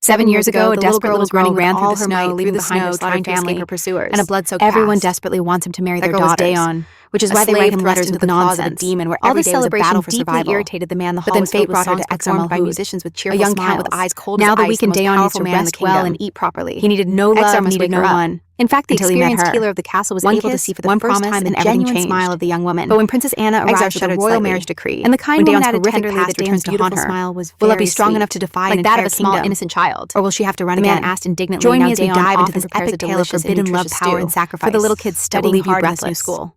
7 years ago, a little girl was running ran through the snow, leaving behind her slaughtered family, her pursuers, and a blood-soaked past. Everyone desperately wants him to marry their daughters, Dayon, which is why they write him letters into the claws of a demon, where every day was a battle for survival. Irritated the man. The hall was filled with songs performed by musicians with cheerful smiles. A young count with eyes cold as ice. Now the weakened Dayon needs to rest well and eat properly. He needed no love, needed no one. In fact, the experienced healer of the castle was able to see for the first time the genuine smile of the young woman. But when Princess Anna arrived with the royal marriage decree, and the kind woman added tenderly that Dayan's beautiful smile was will it be strong enough to defy an entire small innocent child, or will she have to run again? The man asked indignantly. Join me as we dive into this epic tale of forbidden love, power, and sacrifice for the little kids studying hard in this new school.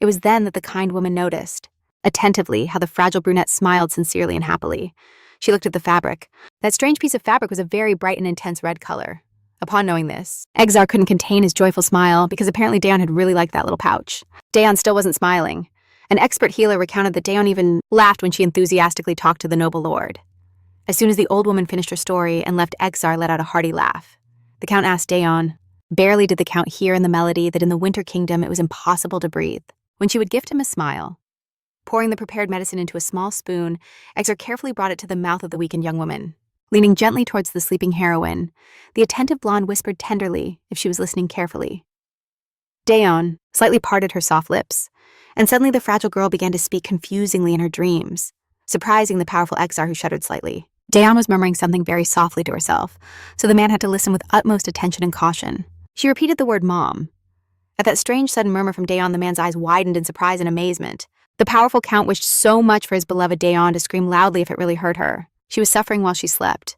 It was then that the kind woman noticed, attentively, how the fragile brunette smiled sincerely and happily. She looked at the fabric. That strange piece of fabric was a very bright and intense red color. Upon knowing this, Exar couldn't contain his joyful smile because apparently Dayon had really liked that little pouch. Dayon still wasn't smiling. An expert healer recounted that Dayon even laughed when she enthusiastically talked to the noble lord. As soon as the old woman finished her story and left, Exar let out a hearty laugh. The count asked Dayon. Barely did the count hear in the melody that in the Winter Kingdom it was impossible to breathe, when she would gift him a smile. Pouring the prepared medicine into a small spoon, Exar carefully brought it to the mouth of the weakened young woman. Leaning gently towards the sleeping heroine, the attentive blonde whispered tenderly, if she was listening carefully. Dayon slightly parted her soft lips, and suddenly the fragile girl began to speak confusingly in her dreams, surprising the powerful Exar, who shuddered slightly. Dayon was murmuring something very softly to herself, so the man had to listen with utmost attention and caution. She repeated the word mom. At that strange sudden murmur from Dayon, the man's eyes widened in surprise and amazement. The powerful count wished so much for his beloved Dayon to scream loudly if it really hurt her. She was suffering while she slept.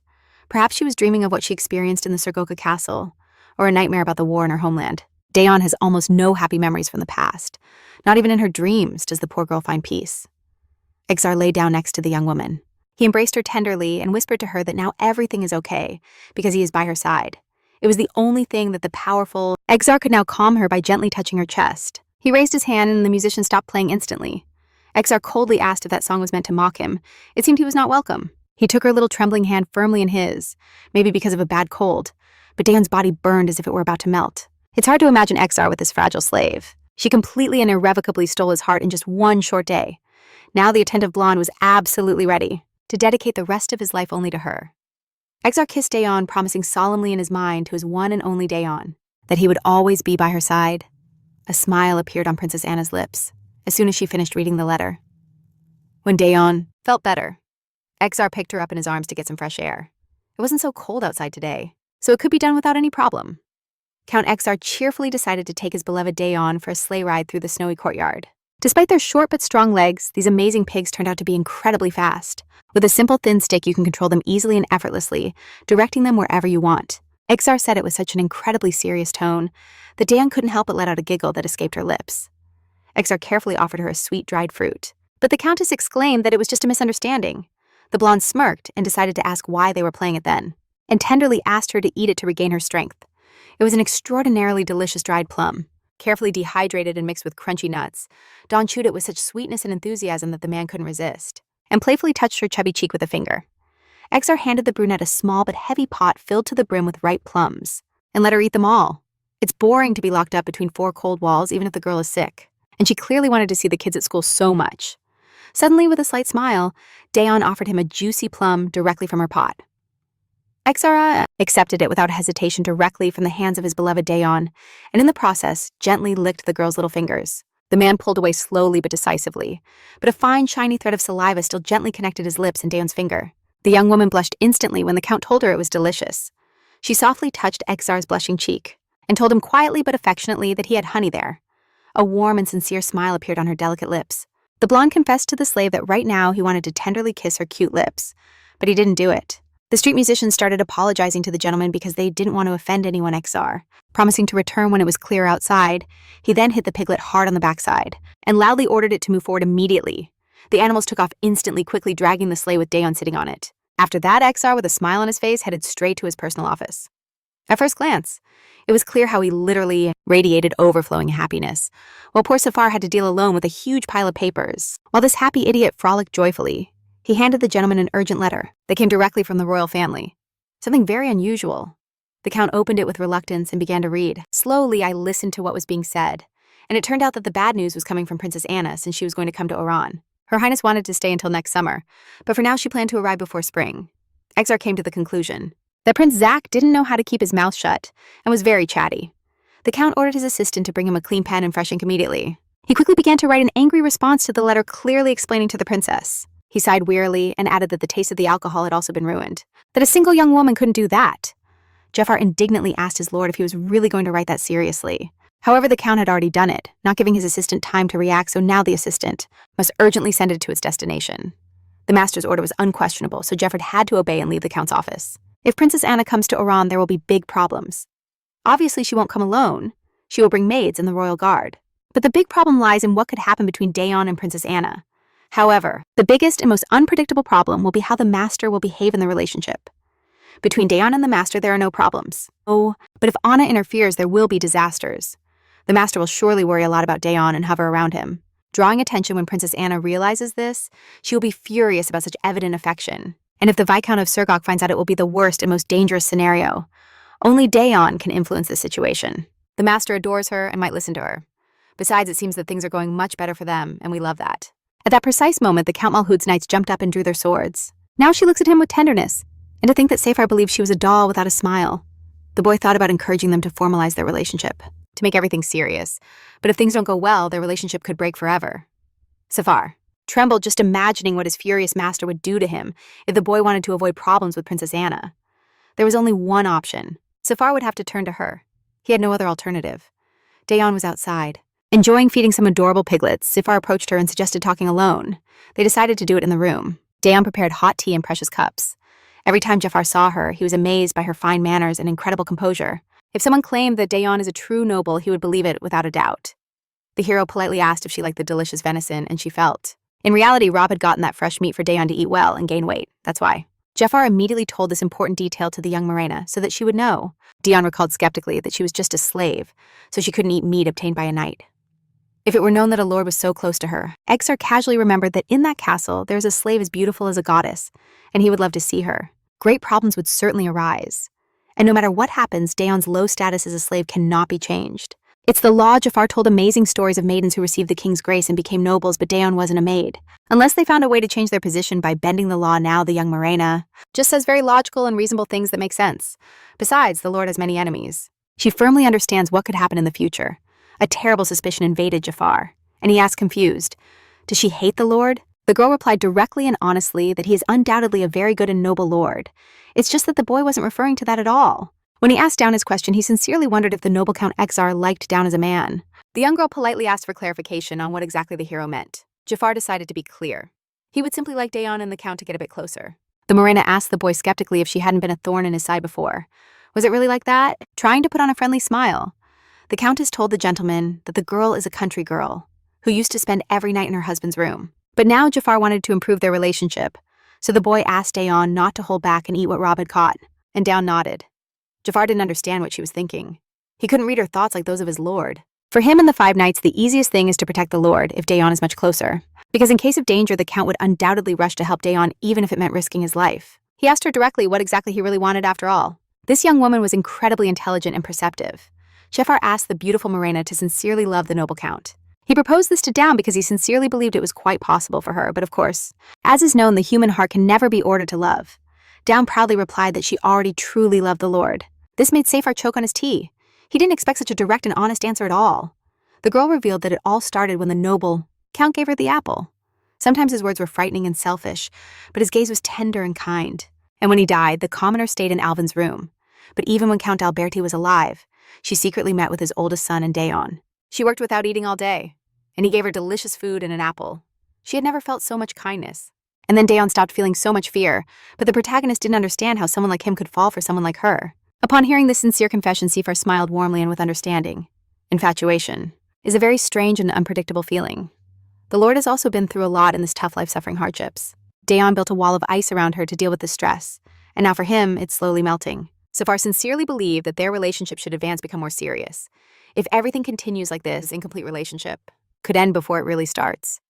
Perhaps she was dreaming of what she experienced in the Surgoka castle, or a nightmare about the war in her homeland. Dayon has almost no happy memories from the past. Not even in her dreams does the poor girl find peace. Exar lay down next to the young woman. He embraced her tenderly and whispered to her that now everything is okay, because he is by her side. It was the only thing that the powerful Exar could now calm her by gently touching her chest. He raised his hand and the musician stopped playing instantly. Exar coldly asked if that song was meant to mock him. It seemed he was not welcome. He took her little trembling hand firmly in his, maybe because of a bad cold, but Dayon's body burned as if it were about to melt. It's hard to imagine Exar with this fragile slave. She completely and irrevocably stole his heart in just one short day. Now the attentive blonde was absolutely ready to dedicate the rest of his life only to her. Exar kissed Dayon, promising solemnly in his mind to his one and only Dayon that he would always be by her side. A smile appeared on Princess Anna's lips as soon as she finished reading the letter. When Dayon felt better, Exar picked her up in his arms to get some fresh air. It wasn't so cold outside today, so it could be done without any problem. Count Exar cheerfully decided to take his beloved Dayon for a sleigh ride through the snowy courtyard. Despite their short but strong legs, these amazing pigs turned out to be incredibly fast. With a simple thin stick, you can control them easily and effortlessly, directing them wherever you want. Exar said it with such an incredibly serious tone that Dayon couldn't help but let out a giggle that escaped her lips. Exar carefully offered her a sweet dried fruit, but the Countess exclaimed that it was just a misunderstanding. The blonde smirked and decided to ask why they were playing it then, and tenderly asked her to eat it to regain her strength. It was an extraordinarily delicious dried plum, carefully dehydrated and mixed with crunchy nuts. Dawn chewed it with such sweetness and enthusiasm that the man couldn't resist, and playfully touched her chubby cheek with a finger. Exar handed the brunette a small but heavy pot filled to the brim with ripe plums, and let her eat them all. It's boring to be locked up between four cold walls, even if the girl is sick, and she clearly wanted to see the kids at school so much. Suddenly, with a slight smile, Dayon offered him a juicy plum directly from her pot. Exar accepted it without hesitation directly from the hands of his beloved Dayon, and in the process, gently licked the girl's little fingers. The man pulled away slowly but decisively, but a fine, shiny thread of saliva still gently connected his lips and Dayon's finger. The young woman blushed instantly when the Count told her it was delicious. She softly touched Exar's blushing cheek, and told him quietly but affectionately that he had honey there. A warm and sincere smile appeared on her delicate lips. The blonde confessed to the slave that right now he wanted to tenderly kiss her cute lips, but he didn't do it. The street musicians started apologizing to the gentleman because they didn't want to offend anyone Exar. Promising to return when it was clear outside, he then hit the piglet hard on the backside and loudly ordered it to move forward immediately. The animals took off instantly, quickly dragging the sleigh with Dayon sitting on it. After that, Exar, with a smile on his face, headed straight to his personal office. At first glance, it was clear how he literally radiated overflowing happiness, while poor Safar had to deal alone with a huge pile of papers. While this happy idiot frolicked joyfully, he handed the gentleman an urgent letter that came directly from the royal family. Something very unusual. The Count opened it with reluctance and began to read. Slowly, I listened to what was being said, and it turned out that the bad news was coming from Princess Anna since she was going to come to Oran. Her Highness wanted to stay until next summer, but for now she planned to arrive before spring. Exar came to the conclusion. that Prince Zach didn't know how to keep his mouth shut and was very chatty. The Count ordered his assistant to bring him a clean pen and fresh ink immediately. He quickly began to write an angry response to the letter clearly explaining to the princess. He sighed wearily and added that the taste of the alcohol had also been ruined. That a single young woman couldn't do that. Jafar indignantly asked his lord if he was really going to write that seriously. However, the Count had already done it, not giving his assistant time to react, so now the assistant must urgently send it to its destination. The master's order was unquestionable, so Jafar had to obey and leave the Count's office. If Princess Anna comes to Iran, there will be big problems. Obviously, she won't come alone. She will bring maids and the royal guard. But the big problem lies in what could happen between Dayon and Princess Anna. However, the biggest and most unpredictable problem will be how the master will behave in the relationship. Between Dayon and the master, there are no problems. Oh, but if Anna interferes, there will be disasters. The master will surely worry a lot about Dayon and hover around him. Drawing attention when Princess Anna realizes this, she will be furious about such evident affection. And if the Viscount of Surgok finds out, it will be the worst and most dangerous scenario. Only Dayon can influence the situation. The master adores her and might listen to her. Besides, it seems that things are going much better for them, and we love that. At that precise moment, the Count Malhud's knights jumped up and drew their swords. Now she looks at him with tenderness, and to think that Safar believed she was a doll without a smile. The boy thought about encouraging them to formalize their relationship, to make everything serious. But if things don't go well, their relationship could break forever. Safar trembled just imagining what his furious master would do to him if the boy wanted to avoid problems with Princess Anna. There was only one option. Safar would have to turn to her. He had no other alternative. Dayon was outside. Enjoying feeding some adorable piglets, Safar approached her and suggested talking alone. They decided to do it in the room. Dayon prepared hot tea in precious cups. Every time Jafar saw her, he was amazed by her fine manners and incredible composure. If someone claimed that Dayon is a true noble, he would believe it without a doubt. The hero politely asked if she liked the delicious venison, and she felt. In reality, Rob had gotten that fresh meat for Dayon to eat well and gain weight. That's why. Jafar immediately told this important detail to the young Morena so that she would know. Dayon recalled skeptically that she was just a slave, so she couldn't eat meat obtained by a knight. If it were known that a lord was so close to her, Exar casually remembered that in that castle there was a slave as beautiful as a goddess, and he would love to see her. Great problems would certainly arise. And no matter what happens, Dayon's low status as a slave cannot be changed. It's the law. Jafar told amazing stories of maidens who received the king's grace and became nobles, but Dayon wasn't a maid. Unless they found a way to change their position by bending the law, now the young Morena just says very logical and reasonable things that make sense. Besides, the lord has many enemies. She firmly understands what could happen in the future. A terrible suspicion invaded Jafar, and he asked confused, "Does she hate the lord?" The girl replied directly and honestly that he is undoubtedly a very good and noble lord. It's just that the boy wasn't referring to that at all. When he asked Down his question, he sincerely wondered if the noble Count Exar liked Down as a man. The young girl politely asked for clarification on what exactly the hero meant. Jafar decided to be clear. He would simply like Dayon and the Count to get a bit closer. The Morena asked the boy skeptically if she hadn't been a thorn in his side before. Was it really like that? Trying to put on a friendly smile. The Countess told the gentleman that the girl is a country girl who used to spend every night in her husband's room. But now Jafar wanted to improve their relationship, so the boy asked Dayon not to hold back and eat what Rob had caught, and Dayon nodded. Jafar didn't understand what she was thinking. He couldn't read her thoughts like those of his lord. For him and the 5 knights, the easiest thing is to protect the lord if Dayon is much closer, because in case of danger, the Count would undoubtedly rush to help Dayon even if it meant risking his life. He asked her directly what exactly he really wanted after all. This young woman was incredibly intelligent and perceptive. Jafar asked the beautiful Morena to sincerely love the noble Count. He proposed this to Down because he sincerely believed it was quite possible for her, but of course, as is known, the human heart can never be ordered to love. Down proudly replied that she already truly loved the lord. This made Safar choke on his tea. He didn't expect such a direct and honest answer at all. The girl revealed that it all started when the noble Count gave her the apple. Sometimes his words were frightening and selfish, but his gaze was tender and kind. And when he died, the commoner stayed in Alvin's room. But even when Count Alberti was alive, she secretly met with his oldest son and Dayon. She worked without eating all day, and he gave her delicious food and an apple. She had never felt so much kindness. And then Dayon stopped feeling so much fear, but the protagonist didn't understand how someone like him could fall for someone like her. Upon hearing this sincere confession, Safar smiled warmly and with understanding. Infatuation is a very strange and unpredictable feeling. The lord has also been through a lot in this tough life, suffering hardships. Dayon built a wall of ice around her to deal with the stress, and now for him, it's slowly melting. Safar sincerely believed that their relationship should advance, become more serious. If everything continues like this, incomplete relationship could end before it really starts.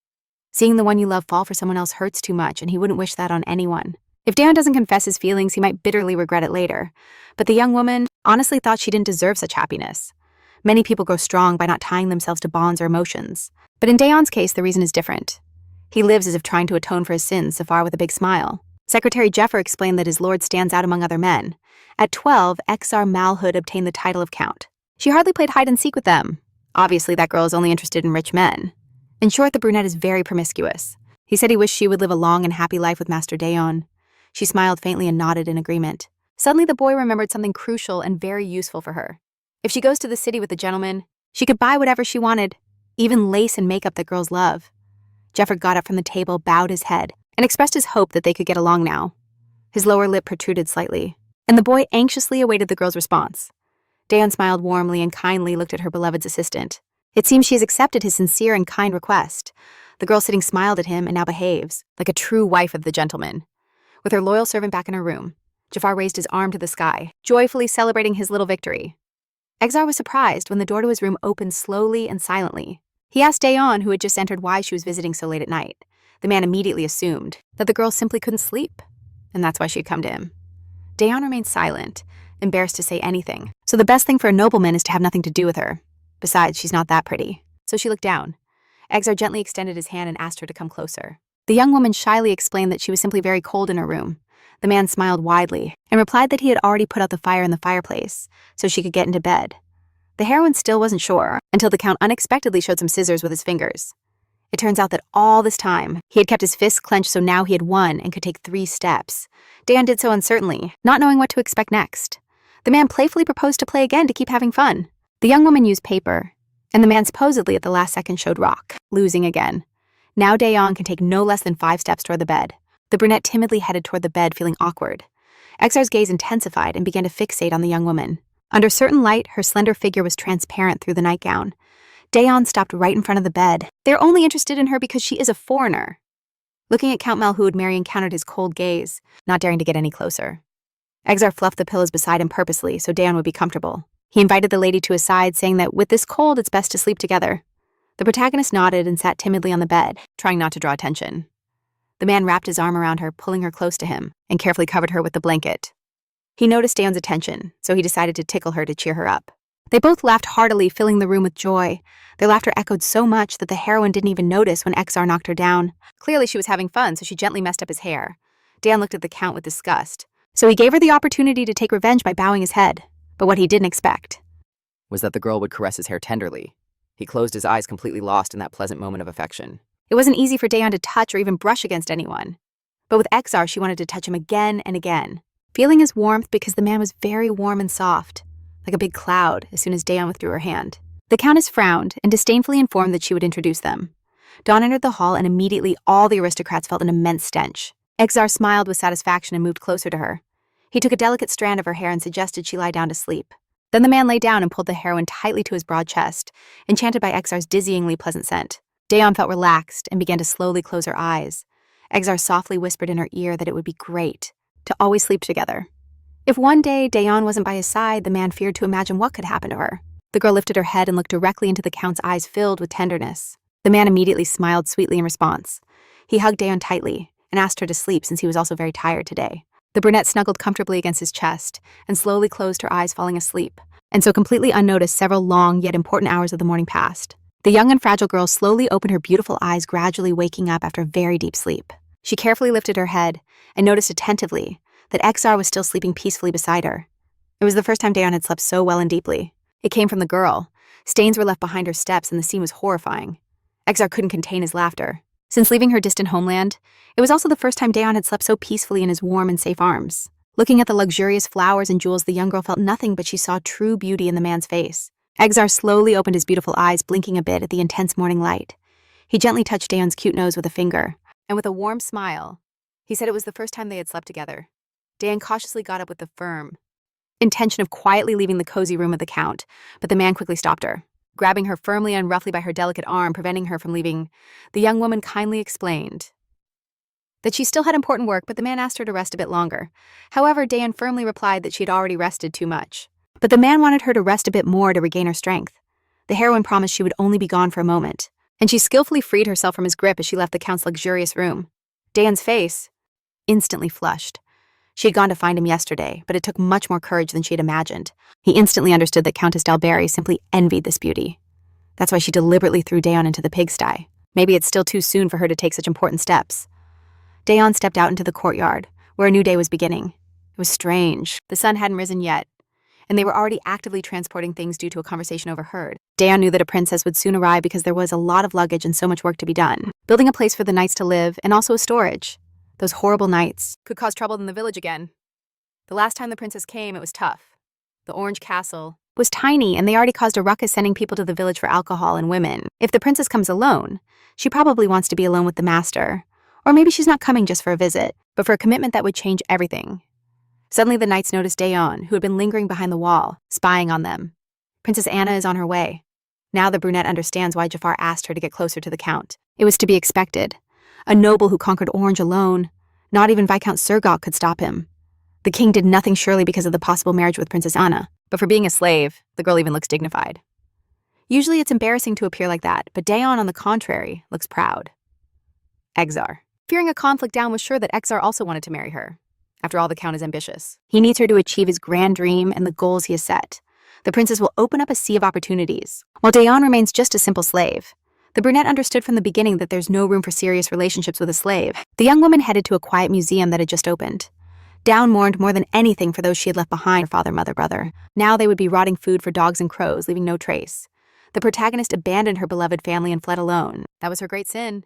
Seeing the one you love fall for someone else hurts too much, and he wouldn't wish that on anyone. If Dayon doesn't confess his feelings, he might bitterly regret it later. But the young woman honestly thought she didn't deserve such happiness. Many people grow strong by not tying themselves to bonds or emotions. But in Dayon's case, the reason is different. He lives as if trying to atone for his sins, Safar with a big smile. Secretary Jeffer explained that his lord stands out among other men. At 12, Exar Malhood obtained the title of count. She hardly played hide-and-seek with them. Obviously, that girl is only interested in rich men. In short, the brunette is very promiscuous. He said he wished she would live a long and happy life with Master Dayon. She smiled faintly and nodded in agreement. Suddenly, the boy remembered something crucial and very useful for her. If she goes to the city with the gentleman, she could buy whatever she wanted, even lace and makeup that girls love. Jeffrey got up from the table, bowed his head, and expressed his hope that they could get along now. His lower lip protruded slightly, and the boy anxiously awaited the girl's response. Dayon smiled warmly and kindly looked at her beloved's assistant. It seems she has accepted his sincere and kind request. The girl sitting smiled at him and now behaves like a true wife of the gentleman. With her loyal servant back in her room, Jafar raised his arm to the sky, joyfully celebrating his little victory. Exar was surprised when the door to his room opened slowly and silently. He asked Dayon, who had just entered, why she was visiting so late at night. The man immediately assumed that the girl simply couldn't sleep, and that's why she'd come to him. Dayon remained silent, embarrassed to say anything, so the best thing for a nobleman is to have nothing to do with her. Besides, she's not that pretty. So she looked down. Exar gently extended his hand and asked her to come closer. The young woman shyly explained that she was simply very cold in her room. The man smiled widely and replied that he had already put out the fire in the fireplace so she could get into bed. The heroine still wasn't sure until the Count unexpectedly showed some scissors with his fingers. It turns out that all this time, he had kept his fists clenched, so now he had won and could take 3 steps. Dayon did so uncertainly, not knowing what to expect next. The man playfully proposed to play again to keep having fun. The young woman used paper, and the man supposedly at the last second showed rock, losing again. Now Dayon can take no less than 5 steps toward the bed. The brunette timidly headed toward the bed, feeling awkward. Exar's gaze intensified and began to fixate on the young woman. Under certain light, her slender figure was transparent through the nightgown. Dayon stopped right in front of the bed. They're only interested in her because she is a foreigner. Looking at Count Malhoud, Mary encountered his cold gaze, not daring to get any closer. Exar fluffed the pillows beside him purposely so Dayon would be comfortable. He invited the lady to his side, saying that with this cold, it's best to sleep together. The protagonist nodded and sat timidly on the bed, trying not to draw attention. The man wrapped his arm around her, pulling her close to him, and carefully covered her with the blanket. He noticed Dayon's attention, so he decided to tickle her to cheer her up. They both laughed heartily, filling the room with joy. Their laughter echoed so much that the heroine didn't even notice when Exar knocked her down. Clearly she was having fun, so she gently messed up his hair. Dayon looked at the Count with disgust, so he gave her the opportunity to take revenge by bowing his head. But what he didn't expect was that the girl would caress his hair tenderly. He closed his eyes, completely lost in that pleasant moment of affection. It wasn't easy for Dayon to touch or even brush against anyone. But with Exar, she wanted to touch him again and again, feeling his warmth because the man was very warm and soft, like a big cloud, as soon as Dayon withdrew her hand. The Countess frowned and disdainfully informed that she would introduce them. Dawn entered the hall, and immediately all the aristocrats felt an immense stench. Exar smiled with satisfaction and moved closer to her. He took a delicate strand of her hair and suggested she lie down to sleep. Then the man lay down and pulled the heroine tightly to his broad chest, enchanted by Exar's dizzyingly pleasant scent. Dayon felt relaxed and began to slowly close her eyes. Exar softly whispered in her ear that it would be great to always sleep together. If one day Dayon wasn't by his side, the man feared to imagine what could happen to her. The girl lifted her head and looked directly into the Count's eyes filled with tenderness. The man immediately smiled sweetly in response. He hugged Dayon tightly and asked her to sleep since he was also very tired today. The brunette snuggled comfortably against his chest and slowly closed her eyes, falling asleep. And so completely unnoticed, several long yet important hours of the morning passed. The young and fragile girl slowly opened her beautiful eyes, gradually waking up after a very deep sleep. She carefully lifted her head and noticed attentively that Exar was still sleeping peacefully beside her. It was the first time Dayon had slept so well and deeply. It came from the girl. Stains were left behind her steps, and the scene was horrifying. Exar couldn't contain his laughter. Since leaving her distant homeland, it was also the first time Dayon had slept so peacefully in his warm and safe arms. Looking at the luxurious flowers and jewels, the young girl felt nothing but she saw true beauty in the man's face. Exar slowly opened his beautiful eyes, blinking a bit at the intense morning light. He gently touched Dayon's cute nose with a finger, and with a warm smile, he said it was the first time they had slept together. Dayon cautiously got up with the firm intention of quietly leaving the cozy room of the Count, but the man quickly stopped her. Grabbing her firmly and roughly by her delicate arm, preventing her from leaving, the young woman kindly explained that she still had important work, but the man asked her to rest a bit longer. However, Dayon firmly replied that she had already rested too much. But the man wanted her to rest a bit more to regain her strength. The heroine promised she would only be gone for a moment, and she skillfully freed herself from his grip as she left the Count's luxurious room. Dayon's face instantly flushed. She had gone to find him yesterday, but it took much more courage than she had imagined. He instantly understood that Countess Dalberry simply envied this beauty. That's why she deliberately threw Dayon into the pigsty. Maybe it's still too soon for her to take such important steps. Dayon stepped out into the courtyard, where a new day was beginning. It was strange. The sun hadn't risen yet, and they were already actively transporting things due to a conversation overheard. Daeon knew that a princess would soon arrive because there was a lot of luggage and so much work to be done. Building a place for the knights to live, and also a storage. Those horrible nights could cause trouble in the village again. The last time the princess came, it was tough. The Orange Castle was tiny, and they already caused a ruckus sending people to the village for alcohol and women. If the princess comes alone, she probably wants to be alone with the master. Or maybe she's not coming just for a visit, but for a commitment that would change everything. Suddenly the knights noticed Daeon, who had been lingering behind the wall, spying on them. Princess Anna is on her way. Now the brunette understands why Jafar asked her to get closer to the count. It was to be expected. A noble who conquered Orange alone. Not even Viscount Surgok could stop him. The king did nothing surely because of the possible marriage with Princess Anna. But for being a slave, the girl even looks dignified. Usually it's embarrassing to appear like that, but Daeon, on the contrary, looks proud. Exar. Fearing a conflict, Daeon was sure that Exar also wanted to marry her. After all, the count is ambitious. He needs her to achieve his grand dream and the goals he has set. The princess will open up a sea of opportunities, while Daeon remains just a simple slave. The brunette understood from the beginning that there's no room for serious relationships with a slave. The young woman headed to a quiet museum that had just opened. Daeon mourned more than anything for those she had left behind, her father, mother, brother. Now they would be rotting food for dogs and crows, leaving no trace. The protagonist abandoned her beloved family and fled alone. That was her great sin.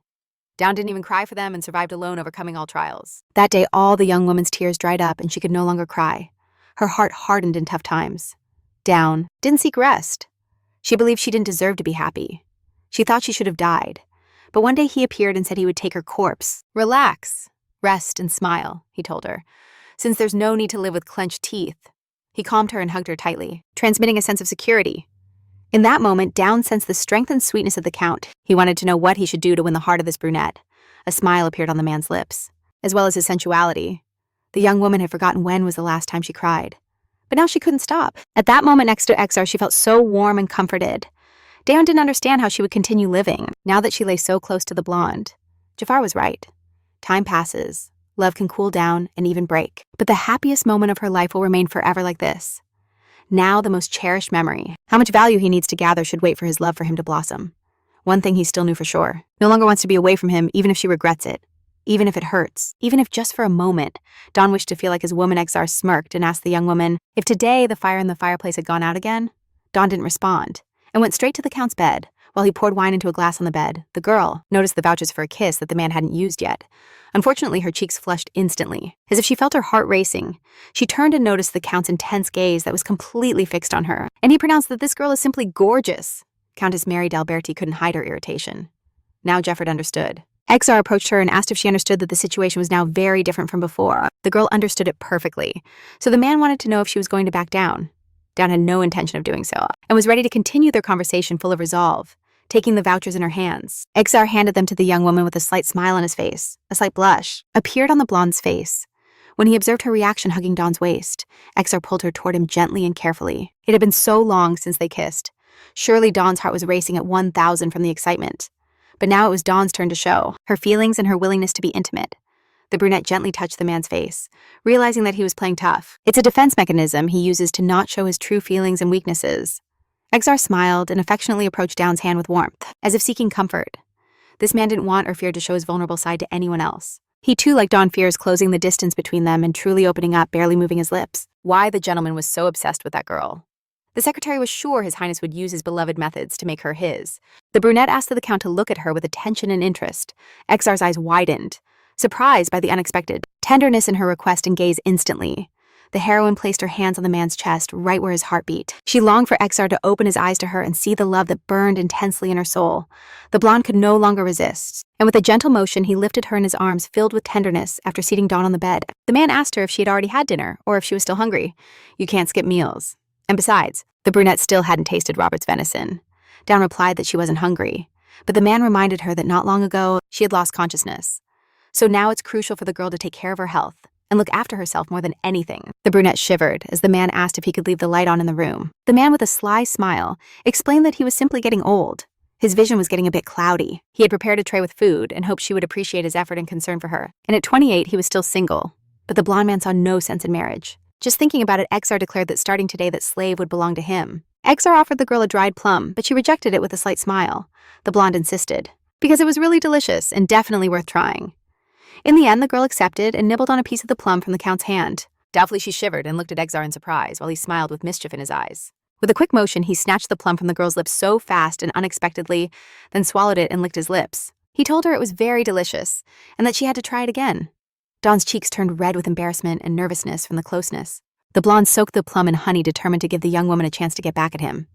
Daeon didn't even cry for them and survived alone, overcoming all trials. That day, all the young woman's tears dried up and she could no longer cry. Her heart hardened in tough times. Daeon didn't seek rest. She believed she didn't deserve to be happy. She thought she should have died. But one day he appeared and said he would take her corpse. Relax, rest, and smile, he told her. Since there's no need to live with clenched teeth. He calmed her and hugged her tightly, transmitting a sense of security. In that moment, Daeon sensed the strength and sweetness of the count. He wanted to know what he should do to win the heart of this brunette. A smile appeared on the man's lips, as well as his sensuality. The young woman had forgotten when was the last time she cried. But now she couldn't stop. At that moment next to Exar, she felt so warm and comforted. Daeon didn't understand how she would continue living, now that she lay so close to the blonde. Jafar was right. Time passes. Love can cool down and even break. But the happiest moment of her life will remain forever like this. Now the most cherished memory. How much value he needs to gather should wait for his love for him to blossom. One thing he still knew for sure. No longer wants to be away from him, even if she regrets it. Even if it hurts. Even if just for a moment. Daeon wished to feel like his woman Exar smirked and asked the young woman if today the fire in the fireplace had gone out again. Daeon didn't respond and went straight to the count's bed. While he poured wine into a glass on the bed, the girl noticed the vouchers for a kiss that the man hadn't used yet. Unfortunately, her cheeks flushed instantly, as if she felt her heart racing. She turned and noticed the Count's intense gaze that was completely fixed on her, and he pronounced that this girl is simply gorgeous. Countess Mary d'Alberti couldn't hide her irritation. Now Jeffrey understood. Exar approached her and asked if she understood that the situation was now very different from before. The girl understood it perfectly, so the man wanted to know if she was going to back down. Daeon had no intention of doing so, and was ready to continue their conversation full of resolve. Taking the vouchers in her hands, Exar handed them to the young woman with a slight smile on his face. A slight blush appeared on the blonde's face. When he observed her reaction hugging Dawn's waist, Exar pulled her toward him gently and carefully. It had been so long since they kissed. Surely Dawn's heart was racing at 1,000 from the excitement. But now it was Dawn's turn to show her feelings and her willingness to be intimate. The brunette gently touched the man's face, realizing that he was playing tough. It's a defense mechanism he uses to not show his true feelings and weaknesses. Exar smiled and affectionately approached Dawn's hand with warmth, as if seeking comfort. This man didn't want or fear to show his vulnerable side to anyone else. He too, like Dawn, fears closing the distance between them and truly opening up, barely moving his lips. Why the gentleman was so obsessed with that girl? The secretary was sure His Highness would use his beloved methods to make her his. The brunette asked the Count to look at her with attention and interest. Exar's eyes widened, surprised by the unexpected tenderness in her request and gaze instantly. The heroine placed her hands on the man's chest, right where his heart beat. She longed for Exar to open his eyes to her and see the love that burned intensely in her soul. The blonde could no longer resist, and with a gentle motion, he lifted her in his arms filled with tenderness after seating Dawn on the bed. The man asked her if she had already had dinner, or if she was still hungry. You can't skip meals. And besides, the brunette still hadn't tasted Robert's venison. Dawn replied that she wasn't hungry, but the man reminded her that not long ago, she had lost consciousness. So now it's crucial for the girl to take care of her health and look after herself more than anything. The brunette shivered as the man asked if he could leave the light on in the room. The man, with a sly smile, explained that he was simply getting old. His vision was getting a bit cloudy. He had prepared a tray with food and hoped she would appreciate his effort and concern for her. And at 28, he was still single. But the blonde man saw no sense in marriage. Just thinking about it, Exar declared that starting today that slave would belong to him. Exar offered the girl a dried plum, but she rejected it with a slight smile. The blonde insisted, because it was really delicious and definitely worth trying. In the end, the girl accepted and nibbled on a piece of the plum from the Count's hand. Doubtfully, she shivered and looked at Exar in surprise, while he smiled with mischief in his eyes. With a quick motion, he snatched the plum from the girl's lips so fast and unexpectedly, then swallowed it and licked his lips. He told her it was very delicious, and that she had to try it again. Dawn's cheeks turned red with embarrassment and nervousness from the closeness. The blonde soaked the plum in honey, determined to give the young woman a chance to get back at him.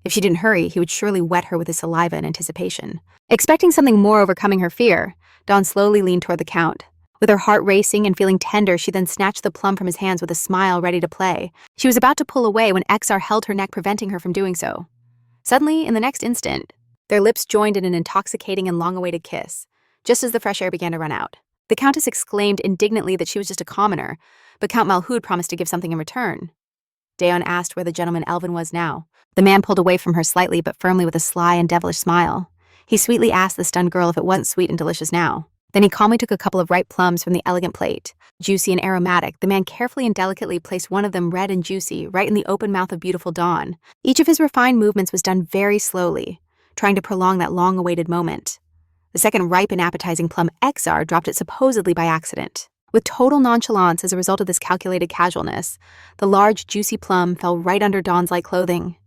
If she didn't hurry, he would surely wet her with his saliva in anticipation. Expecting something more overcoming her fear, Dawn slowly leaned toward the Count. With her heart racing and feeling tender, she then snatched the plum from his hands with a smile ready to play. She was about to pull away when Exar held her neck, preventing her from doing so. Suddenly, in the next instant, their lips joined in an intoxicating and long-awaited kiss, just as the fresh air began to run out. The Countess exclaimed indignantly that she was just a commoner, but Count Malhud promised to give something in return. Dayon asked where the gentleman Elvin was now. The man pulled away from her slightly but firmly with a sly and devilish smile. He sweetly asked the stunned girl if it wasn't sweet and delicious now. Then he calmly took a couple of ripe plums from the elegant plate. Juicy and aromatic, the man carefully and delicately placed one of them, red and juicy, right in the open mouth of beautiful Dawn. Each of his refined movements was done very slowly, trying to prolong that long-awaited moment. The second ripe and appetizing plum, Exar dropped it supposedly by accident. With total nonchalance as a result of this calculated casualness, the large, juicy plum fell right under Dawn's light clothing.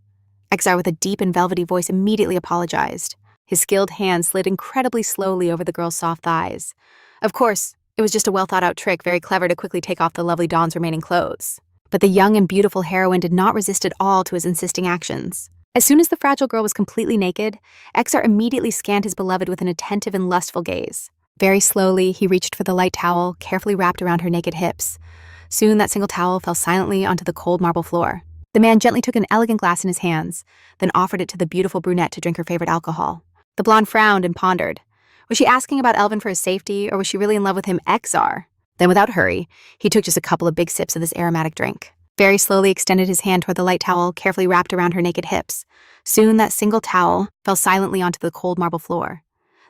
Exar, with a deep and velvety voice, immediately apologized. His skilled hand slid incredibly slowly over the girl's soft thighs. Of course, it was just a well-thought-out trick, very clever to quickly take off the lovely Dawn's remaining clothes. But the young and beautiful heroine did not resist at all to his insisting actions. As soon as the fragile girl was completely naked, Exar immediately scanned his beloved with an attentive and lustful gaze. Very slowly, he reached for the light towel, carefully wrapped around her naked hips. Soon, that single towel fell silently onto the cold marble floor. The man gently took an elegant glass in his hands, then offered it to the beautiful brunette to drink her favorite alcohol. The blonde frowned and pondered. Was she asking about Elvin for his safety, or was she really in love with him, Exar? Then, without hurry, he took just a couple of big sips of this aromatic drink. Very slowly extended his hand toward the light towel, carefully wrapped around her naked hips. Soon, that single towel fell silently onto the cold marble floor.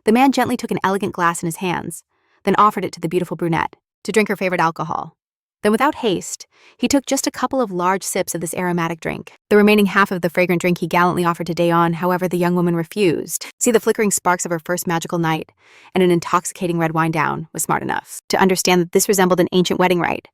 The man gently took an elegant glass in his hands, then offered it to the beautiful brunette to drink her favorite alcohol. Then, without haste, he took just a couple of large sips of this aromatic drink. The remaining half of the fragrant drink he gallantly offered to Dayon, however, the young woman refused. See, the flickering sparks of her first magical night and an intoxicating red wine down was smart enough to understand that this resembled an ancient wedding rite.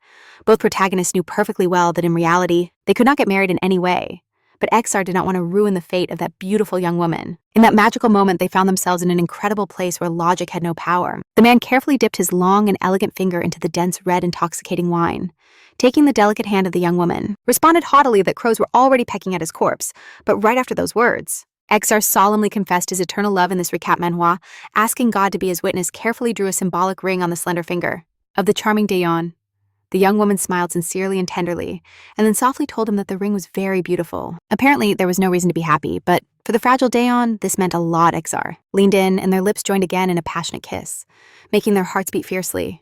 Both protagonists knew perfectly well that in reality, they could not get married in any way. But Exar did not want to ruin the fate of that beautiful young woman. In that magical moment, they found themselves in an incredible place where logic had no power. The man carefully dipped his long and elegant finger into the dense, red, intoxicating wine. Taking the delicate hand of the young woman, responded haughtily that crows were already pecking at his corpse. But right after those words, Exar solemnly confessed his eternal love in this recap manhwa, asking God to be his witness, carefully drew a symbolic ring on the slender finger of the charming Dayon. The young woman smiled sincerely and tenderly, and then softly told him that the ring was very beautiful. Apparently, there was no reason to be happy, but for the fragile Dayon, this meant a lot. Exar leaned in, and their lips joined again in a passionate kiss, making their hearts beat fiercely.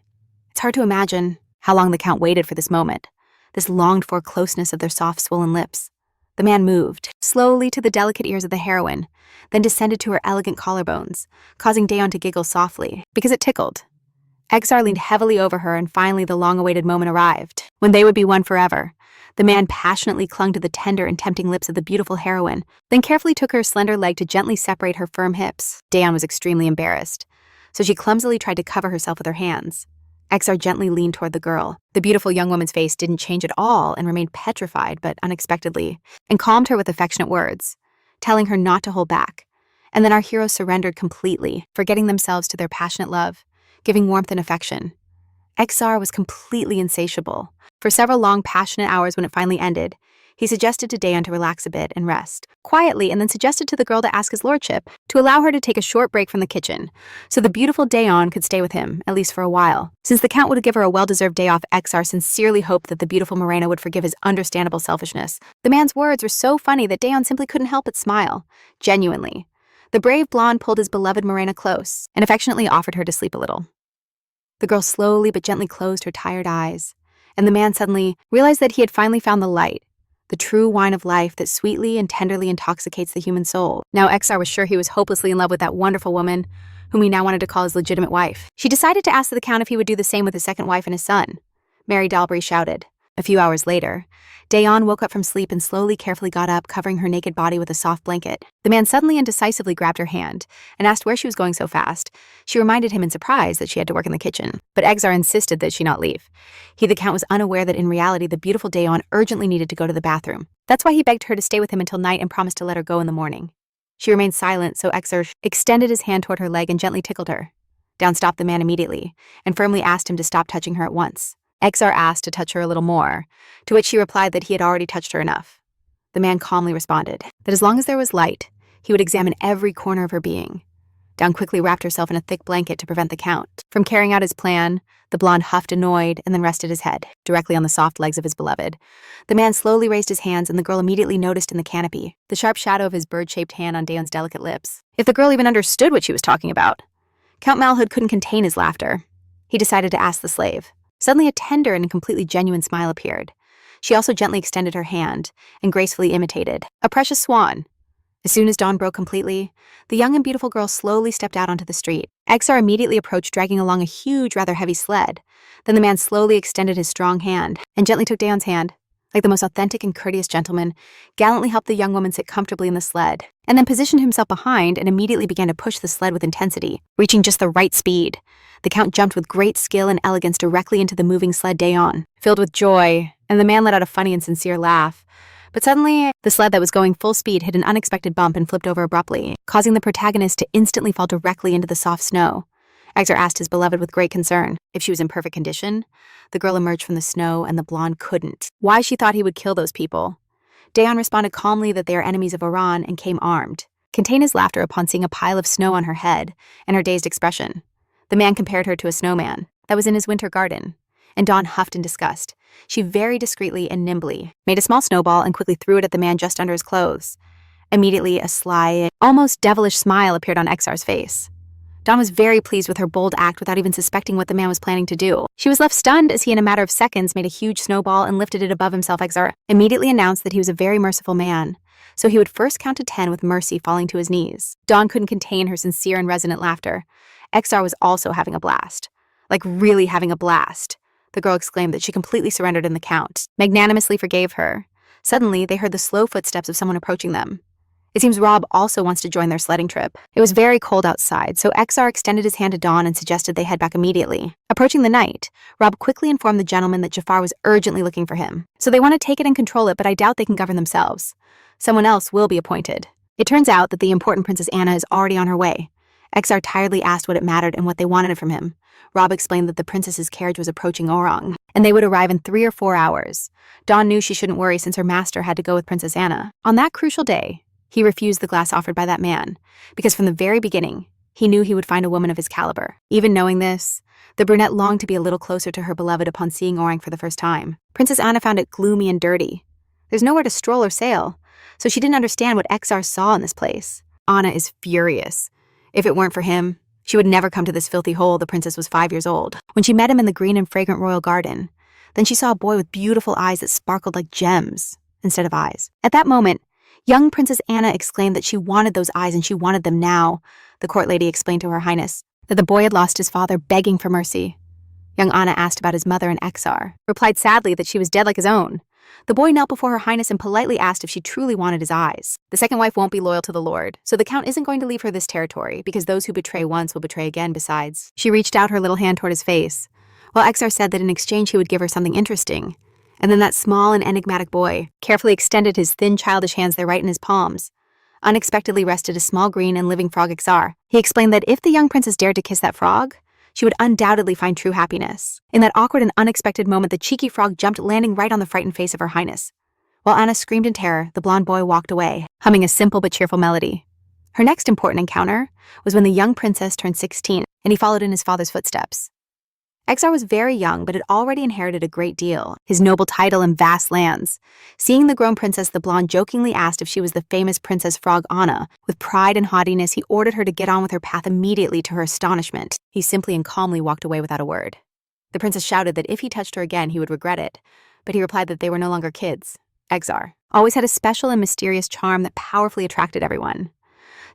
It's hard to imagine how long the Count waited for this moment, this longed-for closeness of their soft, swollen lips. The man moved, slowly to the delicate ears of the heroine, then descended to her elegant collarbones, causing Dayon to giggle softly, because it tickled. Exar leaned heavily over her, and finally the long-awaited moment arrived, when they would be one forever. The man passionately clung to the tender and tempting lips of the beautiful heroine, then carefully took her slender leg to gently separate her firm hips. Dayon was extremely embarrassed, so she clumsily tried to cover herself with her hands. Exar gently leaned toward the girl. The beautiful young woman's face didn't change at all and remained petrified, but unexpectedly, and calmed her with affectionate words, telling her not to hold back. And then our heroes surrendered completely, forgetting themselves to their passionate love, giving warmth and affection. Exar was completely insatiable. For several long, passionate hours when it finally ended, he suggested to Dayon to relax a bit and rest, quietly, and then suggested to the girl to ask his lordship to allow her to take a short break from the kitchen, so the beautiful Dayon could stay with him, at least for a while. Since the Count would give her a well-deserved day off, Exar sincerely hoped that the beautiful Morena would forgive his understandable selfishness. The man's words were so funny that Dayon simply couldn't help but smile, genuinely. The brave blonde pulled his beloved Morena close and affectionately offered her to sleep a little. The girl slowly but gently closed her tired eyes, and the man suddenly realized that he had finally found the light, the true wine of life that sweetly and tenderly intoxicates the human soul. Now Exar was sure he was hopelessly in love with that wonderful woman, whom he now wanted to call his legitimate wife. She decided to ask the Count if he would do the same with his second wife and his son. Mary Dalbury shouted. A few hours later, Daeon woke up from sleep and slowly, carefully got up, covering her naked body with a soft blanket. The man suddenly and decisively grabbed her hand and asked where she was going so fast. She reminded him in surprise that she had to work in the kitchen, but Exar insisted that she not leave. He, the Count, was unaware that in reality the beautiful Daeon urgently needed to go to the bathroom. That's why he begged her to stay with him until night and promised to let her go in the morning. She remained silent, so Exar extended his hand toward her leg and gently tickled her. Daeon stopped the man immediately and firmly asked him to stop touching her at once. Exar asked to touch her a little more, to which she replied that he had already touched her enough. The man calmly responded that as long as there was light, he would examine every corner of her being. Daeon quickly wrapped herself in a thick blanket to prevent the Count from carrying out his plan. The blonde huffed annoyed and then rested his head directly on the soft legs of his beloved. The man slowly raised his hands, and the girl immediately noticed in the canopy the sharp shadow of his bird-shaped hand on Daeon's delicate lips. If the girl even understood what she was talking about. Count Malhood couldn't contain his laughter. He decided to ask the slave. Suddenly a tender and completely genuine smile appeared. She also gently extended her hand and gracefully imitated a precious swan. As soon as dawn broke completely, the young and beautiful girl slowly stepped out onto the street. Exar immediately approached, dragging along a huge, rather heavy sled. Then the man slowly extended his strong hand and gently took Daeon's hand. Like the most authentic and courteous gentleman, gallantly helped the young woman sit comfortably in the sled, and then positioned himself behind and immediately began to push the sled with intensity, reaching just the right speed. The Count jumped with great skill and elegance directly into the moving sled Daeon, filled with joy, and the man let out a funny and sincere laugh. But suddenly, the sled that was going full speed hit an unexpected bump and flipped over abruptly, causing the protagonist to instantly fall directly into the soft snow. Exar asked his beloved with great concern if she was in perfect condition. The girl emerged from the snow, and the blonde couldn't. Why she thought he would kill those people. Daeon responded calmly that they are enemies of Iran and came armed. Contained his laughter upon seeing a pile of snow on her head and her dazed expression. The man compared her to a snowman that was in his winter garden, and Dawn huffed in disgust. She very discreetly and nimbly made a small snowball and quickly threw it at the man just under his clothes. Immediately, a sly, almost devilish smile appeared on Exar's face. Dawn was very pleased with her bold act without even suspecting what the man was planning to do. She was left stunned as he, in a matter of seconds, made a huge snowball and lifted it above himself. Exar immediately announced that he was a very merciful man, so he would first count to 10 with mercy falling to his knees. Dawn couldn't contain her sincere and resonant laughter. Exar was also having a blast. Like really having a blast. The girl exclaimed that she completely surrendered, and the Count magnanimously forgave her. Suddenly, they heard the slow footsteps of someone approaching them. It seems Rob also wants to join their sledding trip. It was very cold outside, so Exar extended his hand to Dawn and suggested they head back immediately. Approaching the night, Rob quickly informed the gentleman that Jafar was urgently looking for him. So they want to take it and control it, but I doubt they can govern themselves. Someone else will be appointed. It turns out that the important Princess Anna is already on her way. Exar tiredly asked what it mattered and what they wanted from him. Rob explained that the princess's carriage was approaching Orang, and they would arrive in 3 or 4 hours. Dawn knew she shouldn't worry since her master had to go with Princess Anna. On that crucial day, he refused the glass offered by that man, because from the very beginning, he knew he would find a woman of his caliber. Even knowing this, the brunette longed to be a little closer to her beloved upon seeing Orang for the first time. Princess Anna found it gloomy and dirty. There's nowhere to stroll or sail, so she didn't understand what Exar saw in this place. Anna is furious. If it weren't for him, she would never come to this filthy hole. The princess was 5 years old when she met him in the green and fragrant royal garden. Then she saw a boy with beautiful eyes that sparkled like gems instead of eyes. At that moment, young Princess Anna exclaimed that she wanted those eyes and she wanted them now. The court lady explained to Her Highness that the boy had lost his father, begging for mercy. Young Anna asked about his mother, and Exar replied sadly that she was dead like his own. The boy knelt before Her Highness and politely asked if she truly wanted his eyes. The second wife won't be loyal to the Lord, so the Count isn't going to leave her this territory, because those who betray once will betray again. Besides, she reached out her little hand toward his face, while Exar said that in exchange he would give her something interesting. And then that small and enigmatic boy carefully extended his thin childish hands there right in his palms. Unexpectedly rested a small green and living frog. Exar. He explained that if the young princess dared to kiss that frog, she would undoubtedly find true happiness. In that awkward and unexpected moment, the cheeky frog jumped, landing right on the frightened face of Her Highness. While Anna screamed in terror, the blonde boy walked away, humming a simple but cheerful melody. Her next important encounter was when the young princess turned 16, and he followed in his father's footsteps. Exar was very young, but had already inherited a great deal, his noble title and vast lands. Seeing the grown princess, the blonde jokingly asked if she was the famous Princess Frog Anna. With pride and haughtiness, he ordered her to get on with her path immediately. To her astonishment, he simply and calmly walked away without a word. The princess shouted that if he touched her again, he would regret it, but he replied that they were no longer kids. Exar always had a special and mysterious charm that powerfully attracted everyone.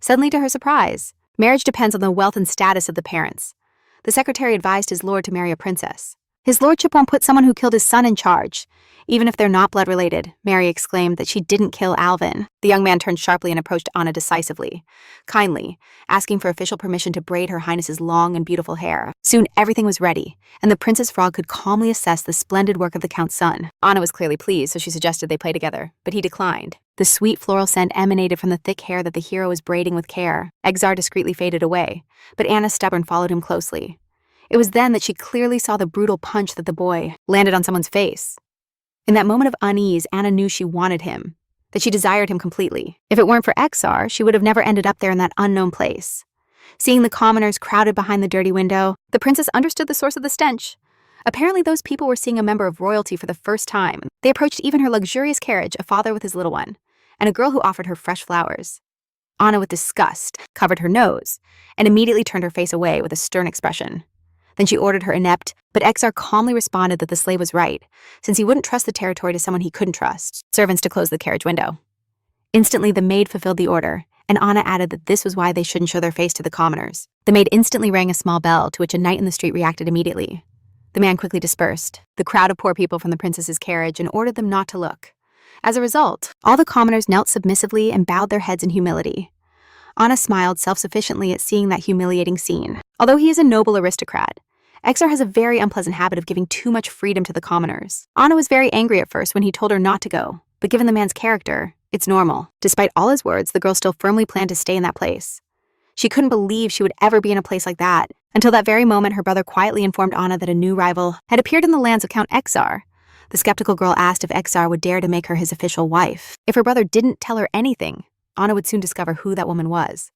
Suddenly, to her surprise, marriage depends on the wealth and status of the parents. The secretary advised his lord to marry a princess. His lordship won't put someone who killed his son in charge. Even if they're not blood-related, Mary exclaimed that she didn't kill Alvin. The young man turned sharply and approached Anna decisively, kindly, asking for official permission to braid Her Highness's long and beautiful hair. Soon everything was ready, and the Princess Frog could calmly assess the splendid work of the Count's son. Anna was clearly pleased, so she suggested they play together, but he declined. The sweet floral scent emanated from the thick hair that the hero was braiding with care. Exar discreetly faded away, but Anna, stubborn, followed him closely. It was then that she clearly saw the brutal punch that the boy landed on someone's face. In that moment of unease, Anna knew she wanted him, that she desired him completely. If it weren't for Exar, she would have never ended up there in that unknown place. Seeing the commoners crowded behind the dirty window, the princess understood the source of the stench. Apparently those people were seeing a member of royalty for the first time. They approached even her luxurious carriage, a father with his little one, and a girl who offered her fresh flowers. Anna, with disgust, covered her nose, and immediately turned her face away with a stern expression. Then she ordered her inept, but Exar calmly responded that the slave was right, since he wouldn't trust the territory to someone he couldn't trust, servants to close the carriage window. Instantly, the maid fulfilled the order, and Anna added that this was why they shouldn't show their face to the commoners. The maid instantly rang a small bell, to which a knight in the street reacted immediately. The man quickly dispersed the crowd of poor people from the princess's carriage and ordered them not to look. As a result, all the commoners knelt submissively and bowed their heads in humility. Anna smiled self-sufficiently at seeing that humiliating scene. Although he is a noble aristocrat, Exar has a very unpleasant habit of giving too much freedom to the commoners. Anna was very angry at first when he told her not to go, but given the man's character, it's normal. Despite all his words, the girl still firmly planned to stay in that place. She couldn't believe she would ever be in a place like that, until that very moment her brother quietly informed Anna that a new rival had appeared in the lands of Count Exar. The skeptical girl asked if Exar would dare to make her his official wife. If her brother didn't tell her anything, Anna would soon discover who that woman was.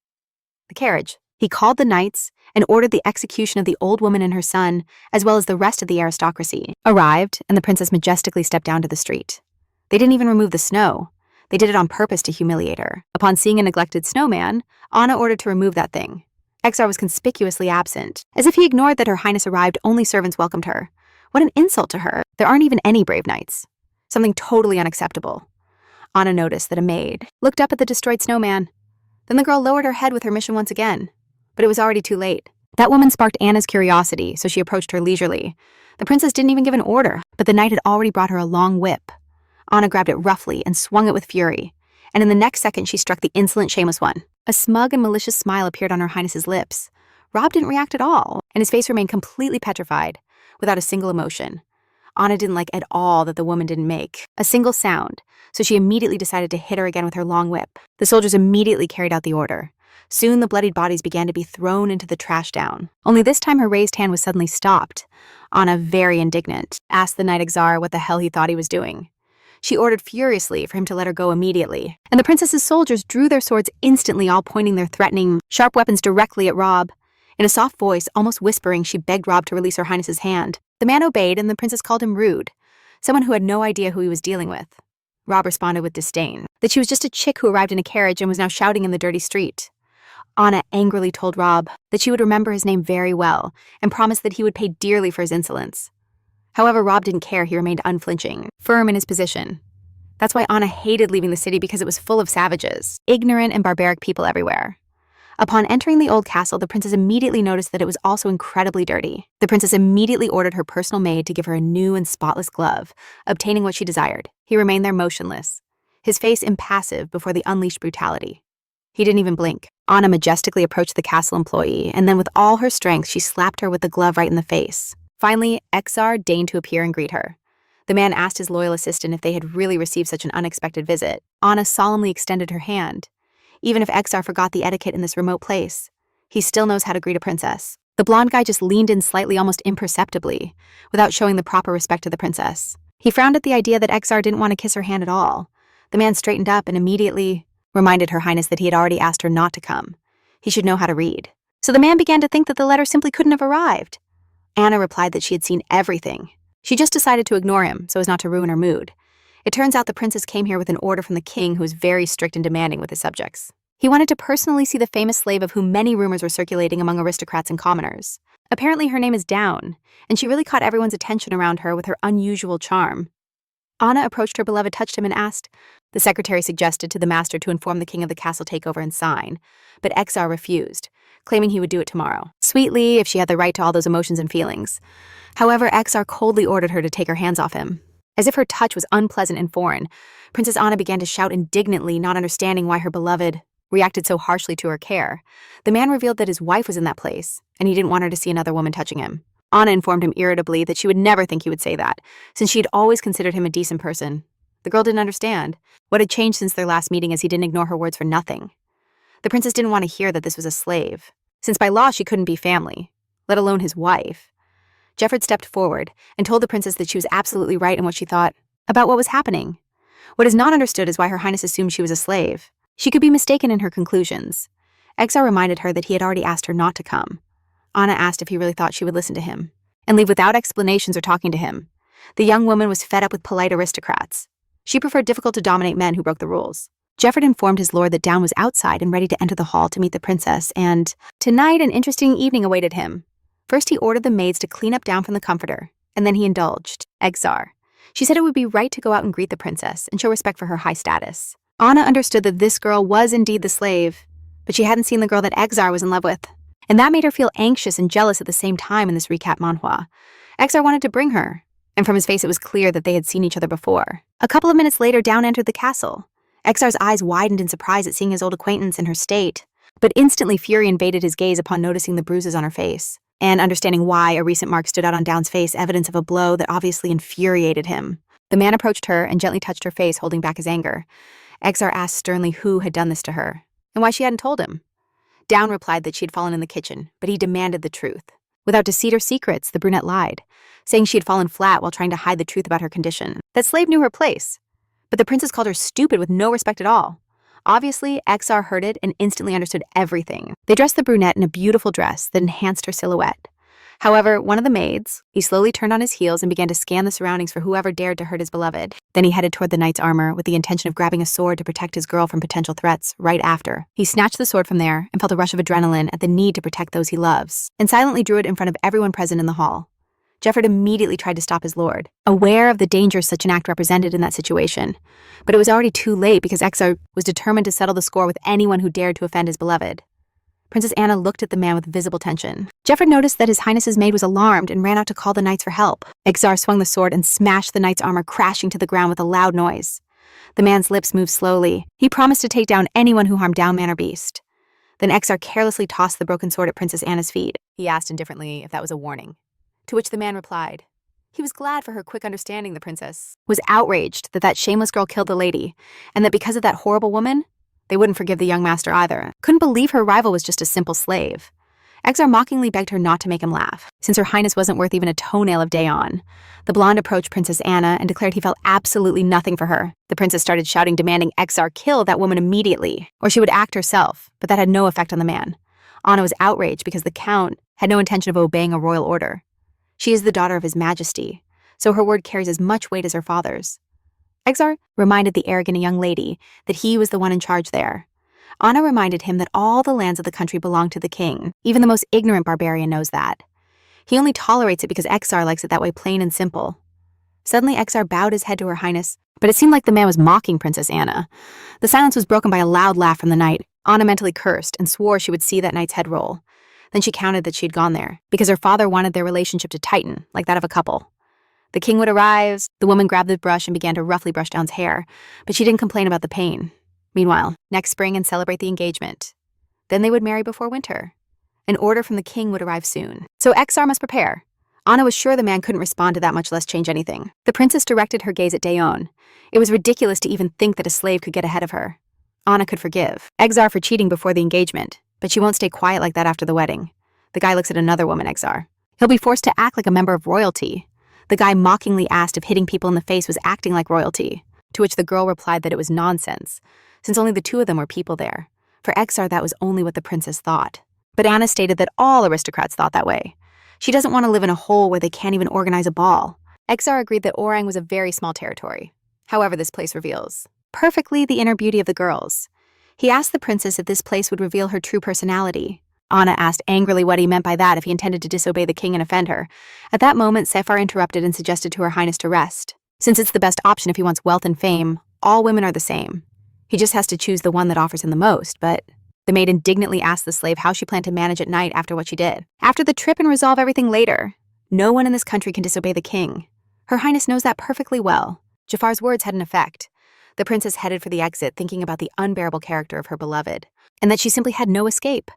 The carriage. He called the knights and ordered the execution of the old woman and her son, as well as the rest of the aristocracy. Arrived, and the princess majestically stepped down to the street. They didn't even remove the snow. They did it on purpose to humiliate her. Upon seeing a neglected snowman, Anna ordered to remove that thing. Exar was conspicuously absent. As if he ignored that Her Highness arrived, only servants welcomed her. What an insult to her. There aren't even any brave knights. Something totally unacceptable. Anna noticed that a maid looked up at the destroyed snowman. Then the girl lowered her head with her mission once again. But it was already too late. That woman sparked Anna's curiosity, so she approached her leisurely. The princess didn't even give an order, but the knight had already brought her a long whip. Anna grabbed it roughly and swung it with fury, and in the next second she struck the insolent, shameless one. A smug and malicious smile appeared on Her Highness's lips. Rob didn't react at all, and his face remained completely petrified, without a single emotion. Anna didn't like at all that the woman didn't make a single sound, so she immediately decided to hit her again with her long whip. The soldiers immediately carried out the order. Soon the bloodied bodies began to be thrown into the trash down. Only this time her raised hand was suddenly stopped. Anna, very indignant, asked the knight Exar what the hell he thought he was doing. She ordered furiously for him to let her go immediately, and the princess's soldiers drew their swords instantly, all pointing their threatening, sharp weapons directly at Rob. In a soft voice, almost whispering, she begged Rob to release Her Highness's hand. The man obeyed, and the princess called him rude, someone who had no idea who he was dealing with. Rob responded with disdain, that she was just a chick who arrived in a carriage and was now shouting in the dirty street. Anna angrily told Rob that she would remember his name very well and promised that he would pay dearly for his insolence. However, Rob didn't care. He remained unflinching, firm in his position. That's why Anna hated leaving the city, because it was full of savages, ignorant and barbaric people everywhere. Upon entering the old castle, the princess immediately noticed that it was also incredibly dirty. The princess immediately ordered her personal maid to give her a new and spotless glove, obtaining what she desired. He remained there motionless, his face impassive before the unleashed brutality. He didn't even blink. Anna majestically approached the castle employee, and then with all her strength, she slapped her with the glove right in the face. Finally, Exar deigned to appear and greet her. The man asked his loyal assistant if they had really received such an unexpected visit. Anna solemnly extended her hand. Even if Exar forgot the etiquette in this remote place, he still knows how to greet a princess. The blonde guy just leaned in slightly, almost imperceptibly, without showing the proper respect to the princess. He frowned at the idea that Exar didn't want to kiss her hand at all. The man straightened up and immediately reminded Her Highness that he had already asked her not to come. He should know how to read. So the man began to think that the letter simply couldn't have arrived. Anna replied that she had seen everything. She just decided to ignore him so as not to ruin her mood. It turns out the princess came here with an order from the king, who was very strict and demanding with his subjects. He wanted to personally see the famous slave of whom many rumors were circulating among aristocrats and commoners. Apparently her name is Down, and she really caught everyone's attention around her with her unusual charm. Anna approached her beloved, touched him, and asked. The secretary suggested to the master to inform the king of the castle takeover and sign, but Exar refused, claiming he would do it tomorrow. Sweetly, if she had the right to all those emotions and feelings. However, Exar coldly ordered her to take her hands off him. As if her touch was unpleasant and foreign, Princess Anna began to shout indignantly, not understanding why her beloved reacted so harshly to her care. The man revealed that his wife was in that place, and he didn't want her to see another woman touching him. Anna informed him irritably that she would never think he would say that, since she had always considered him a decent person. The girl didn't understand what had changed since their last meeting, as he didn't ignore her words for nothing. The princess didn't want to hear that this was a slave, since by law she couldn't be family, let alone his wife. Jefford stepped forward and told the princess that she was absolutely right in what she thought about what was happening. What is not understood is why Her Highness assumed she was a slave. She could be mistaken in her conclusions. Exar reminded her that he had already asked her not to come. Anna asked if he really thought she would listen to him and leave without explanations or talking to him. The young woman was fed up with polite aristocrats. She preferred difficult-to-dominate men who broke the rules. Jefford informed his lord that Down was outside and ready to enter the hall to meet the princess, and tonight an interesting evening awaited him. First, he ordered the maids to clean up Down from the comforter, and then he indulged Exar. She said it would be right to go out and greet the princess and show respect for her high status. Anna understood that this girl was indeed the slave, but she hadn't seen the girl that Exar was in love with, and that made her feel anxious and jealous at the same time in this recap manhwa. Exar wanted to bring her, and from his face it was clear that they had seen each other before. A couple of minutes later, Down entered the castle. Exar's eyes widened in surprise at seeing his old acquaintance in her state, but instantly fury invaded his gaze upon noticing the bruises on her face, and understanding why a recent mark stood out on Down's face, evidence of a blow that obviously infuriated him. The man approached her and gently touched her face, holding back his anger. Exar asked sternly who had done this to her, and why she hadn't told him. Down replied that she had fallen in the kitchen, but he demanded the truth. Without deceit or secrets, the brunette lied, saying she had fallen flat while trying to hide the truth about her condition. That slave knew her place, but the princess called her stupid with no respect at all. Obviously, Exar heard it and instantly understood everything. They dressed the brunette in a beautiful dress that enhanced her silhouette. However, one of the maids, he slowly turned on his heels and began to scan the surroundings for whoever dared to hurt his beloved. Then he headed toward the knight's armor with the intention of grabbing a sword to protect his girl from potential threats right after. He snatched the sword from there and felt a rush of adrenaline at the need to protect those he loves, and silently drew it in front of everyone present in the hall. Jefford immediately tried to stop his lord, aware of the danger such an act represented in that situation. But it was already too late because Exar was determined to settle the score with anyone who dared to offend his beloved. Princess Anna looked at the man with visible tension. Jefford noticed that His Highness's maid was alarmed and ran out to call the knights for help. Exar swung the sword and smashed the knight's armor, crashing to the ground with a loud noise. The man's lips moved slowly. He promised to take down anyone who harmed Down Man or Beast. Then Exar carelessly tossed the broken sword at Princess Anna's feet. He asked indifferently if that was a warning, to which the man replied. He was glad for her quick understanding. The princess was outraged that shameless girl killed the lady, and that because of that horrible woman, they wouldn't forgive the young master either. Couldn't believe her rival was just a simple slave. Exar mockingly begged her not to make him laugh, since Her Highness wasn't worth even a toenail of Dayon. The blonde approached Princess Anna and declared he felt absolutely nothing for her. The princess started shouting, demanding Exar kill that woman immediately, or she would act herself, but that had no effect on the man. Anna was outraged because the count had no intention of obeying a royal order. She is the daughter of His Majesty, so her word carries as much weight as her father's. Exar reminded the arrogant young lady that he was the one in charge there. Anna reminded him that all the lands of the country belong to the king. Even the most ignorant barbarian knows that. He only tolerates it because Exar likes it that way, plain and simple. Suddenly, Exar bowed his head to Her Highness, but it seemed like the man was mocking Princess Anna. The silence was broken by a loud laugh from the knight. Anna mentally cursed and swore she would see that knight's head roll. Then she counted that she had gone there, because her father wanted their relationship to tighten, like that of a couple. The king would arrive. The woman grabbed the brush and began to roughly brush Down's hair, but she didn't complain about the pain. Meanwhile, next spring and celebrate the engagement. Then they would marry before winter. An order from the king would arrive soon. So Exar must prepare. Anna was sure the man couldn't respond to that, much less change anything. The princess directed her gaze at Dayon. It was ridiculous to even think that a slave could get ahead of her. Anna could forgive Exar for cheating before the engagement, but she won't stay quiet like that after the wedding. The guy looks at another woman, Exar. He'll be forced to act like a member of royalty. The guy mockingly asked if hitting people in the face was acting like royalty, to which the girl replied that it was nonsense, since only the two of them were people there. For Exar, that was only what the princess thought. But Anna stated that all aristocrats thought that way. She doesn't want to live in a hole where they can't even organize a ball. Exar agreed that Orang was a very small territory. However, this place reveals perfectly the inner beauty of the girls. He asked the princess if this place would reveal her true personality. Anna asked angrily what he meant by that, if he intended to disobey the king and offend her. At that moment, Sephar interrupted and suggested to Her Highness to rest. Since it's the best option if he wants wealth and fame, all women are the same. He just has to choose the one that offers him the most, but The maid indignantly asked the slave how she planned to manage at night after what she did. After the trip and resolve everything later. No one in this country can disobey the king. Her Highness knows that perfectly well. Jafar's words had an effect. The princess headed for the exit, thinking about the unbearable character of her beloved, and that she simply had no escape.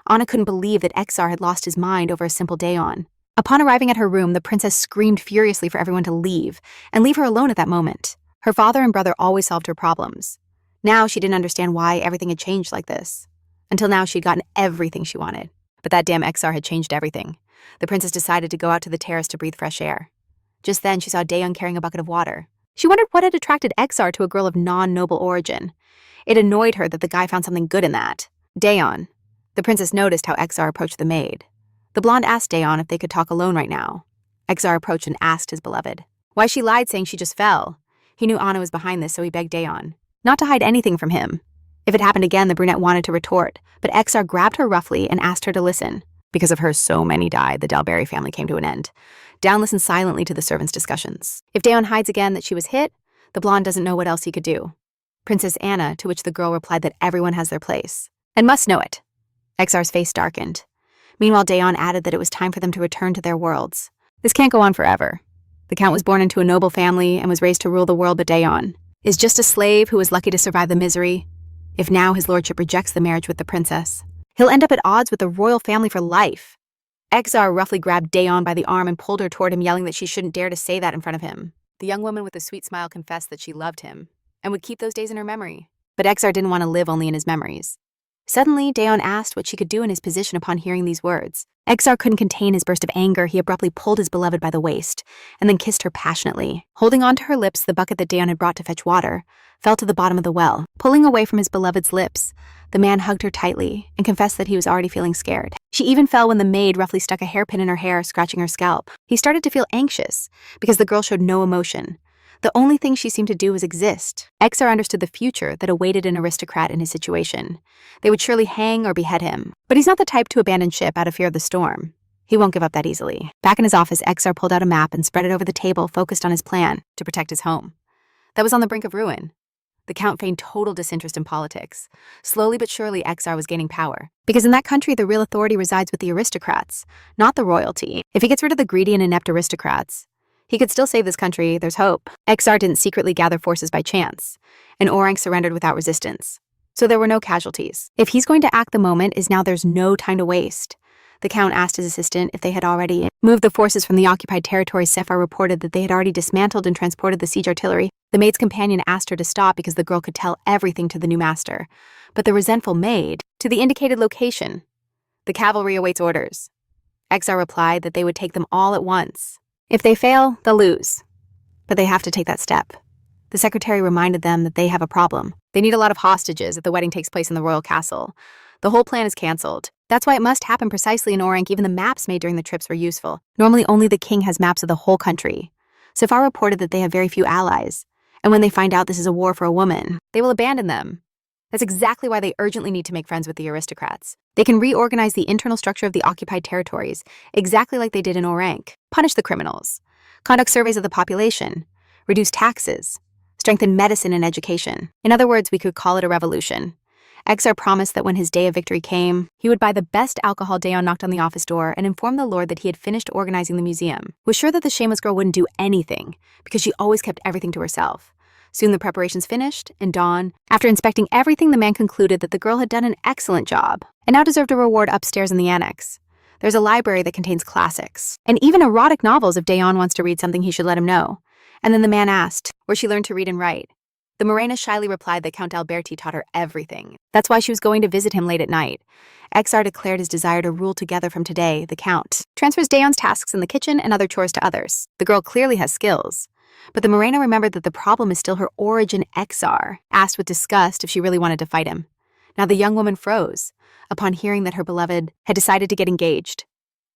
Anna couldn't believe that Exar had lost his mind over a simple Dayon. Upon arriving at her room, the princess screamed furiously for everyone to leave, and leave her alone at that moment. Her father and brother always solved her problems. Now she didn't understand why everything had changed like this. Until now, she'd gotten everything she wanted. But that damn Exar had changed everything. The princess decided to go out to the terrace to breathe fresh air. Just then, she saw Dayon carrying a bucket of water. She wondered what had attracted Exar to a girl of non-noble origin. It annoyed her that the guy found something good in that. Dayon. The princess noticed how Exar approached the maid. The blonde asked Dayon if they could talk alone right now. Exar approached and asked his beloved why she lied, saying she just fell. He knew Anna was behind this, so he begged Dayon not to hide anything from him. If it happened again, the brunette wanted to retort, but Exar grabbed her roughly and asked her to listen. Because of her, so many died. The Dalberry family came to an end. Dayon listened silently to the servants' discussions. If Dayon hides again that she was hit, the blonde doesn't know what else he could do. Princess Anna, to which the girl replied that everyone has their place, and must know it. Exar's face darkened. Meanwhile, Dayon added that it was time for them to return to their worlds. This can't go on forever. The Count was born into a noble family and was raised to rule the world, but Dayon is just a slave who was lucky to survive the misery. If now his lordship rejects the marriage with the princess, he'll end up at odds with the royal family for life. Exar roughly grabbed Dayon by the arm and pulled her toward him, yelling that she shouldn't dare to say that in front of him. The young woman with a sweet smile confessed that she loved him and would keep those days in her memory. But Exar didn't want to live only in his memories. Suddenly, Dayon asked what she could do in his position upon hearing these words. Exar couldn't contain his burst of anger. He abruptly pulled his beloved by the waist and then kissed her passionately. Holding onto her lips, the bucket that Dayon had brought to fetch water fell to the bottom of the well. Pulling away from his beloved's lips, the man hugged her tightly and confessed that he was already feeling scared. She even fell when the maid roughly stuck a hairpin in her hair, scratching her scalp. He started to feel anxious because the girl showed no emotion. The only thing she seemed to do was exist. Exar understood the future that awaited an aristocrat in his situation. They would surely hang or behead him, but he's not the type to abandon ship out of fear of the storm. He won't give up that easily. Back in his office, Exar pulled out a map and spread it over the table, focused on his plan to protect his home. That was on the brink of ruin. The Count feigned total disinterest in politics. Slowly but surely, Exar was gaining power. Because in that country, the real authority resides with the aristocrats, not the royalty. If he gets rid of the greedy and inept aristocrats, he could still save this country. There's hope. Exar didn't secretly gather forces by chance, and Orang surrendered without resistance. So there were no casualties. If he's going to act, the moment is now. There's no time to waste. The Count asked his assistant if they had already moved the forces from the occupied territory. Sephar reported that they had already dismantled and transported the siege artillery. The maid's companion asked her to stop because the girl could tell everything to the new master. But the resentful maid, to the indicated location. The cavalry awaits orders. Exar replied that they would take them all at once. If they fail, they'll lose. But they have to take that step. The secretary reminded them that they have a problem. They need a lot of hostages if the wedding takes place in the royal castle. The whole plan is cancelled. That's why it must happen precisely in Orank. Even the maps made during the trips were useful. Normally, only the king has maps of the whole country. Sephar reported that they have very few allies. And when they find out this is a war for a woman, they will abandon them. That's exactly why they urgently need to make friends with the aristocrats. They can reorganize the internal structure of the occupied territories, exactly like they did in Orank. Punish the criminals, conduct surveys of the population, reduce taxes, strengthen medicine and education. In other words, we could call it a revolution. Exar promised that when his day of victory came, he would buy the best alcohol. Dayon knocked on the office door and informed the lord that he had finished organizing the museum. Was sure that the shameless girl wouldn't do anything, because she always kept everything to herself. Soon the preparations finished, and dawn, after inspecting everything, the man concluded that the girl had done an excellent job, and now deserved a reward upstairs in the annex. There's a library that contains classics, and even erotic novels. If Dayon wants to read something, he should let him know. And then the man asked where she learned to read and write. The Morena shyly replied that Count Alberti taught her everything. That's why she was going to visit him late at night. Exar declared his desire to rule together from today. The Count transfers Dayon's tasks in the kitchen and other chores to others. The girl clearly has skills. But the Morena remembered that the problem is still her origin. Exar asked with disgust if she really wanted to fight him. Now the young woman froze upon hearing that her beloved had decided to get engaged.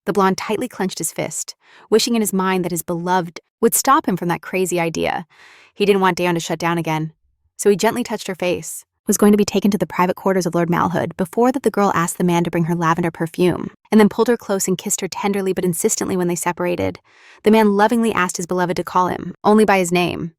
The blonde tightly clenched his fist, wishing in his mind that his beloved would stop him from that crazy idea. He didn't want Dayon to shut down again, so he gently touched her face. Was going to be taken to the private quarters of Lord Malhood before that the girl asked the man to bring her lavender perfume, and then pulled her close and kissed her tenderly but insistently when they separated. The man lovingly asked his beloved to call him, only by his name.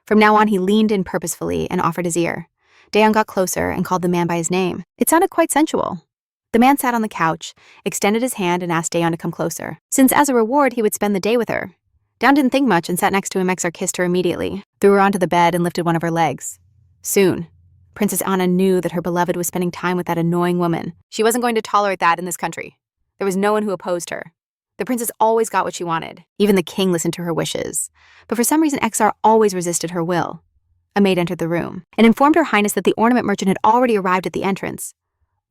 From now on, he leaned in purposefully and offered his ear. Daeon got closer and called the man by his name. It sounded quite sensual. The man sat on the couch, extended his hand, and asked Daeon to come closer, since as a reward he would spend the day with her. Daeon didn't think much and sat next to him. Exar kissed her immediately, threw her onto the bed, and lifted one of her legs. Soon, Princess Anna knew that her beloved was spending time with that annoying woman. She wasn't going to tolerate that in this country. There was no one who opposed her. The princess always got what she wanted. Even the king listened to her wishes. But for some reason, Exar always resisted her will. A maid entered the room and informed Her Highness that the ornament merchant had already arrived at the entrance.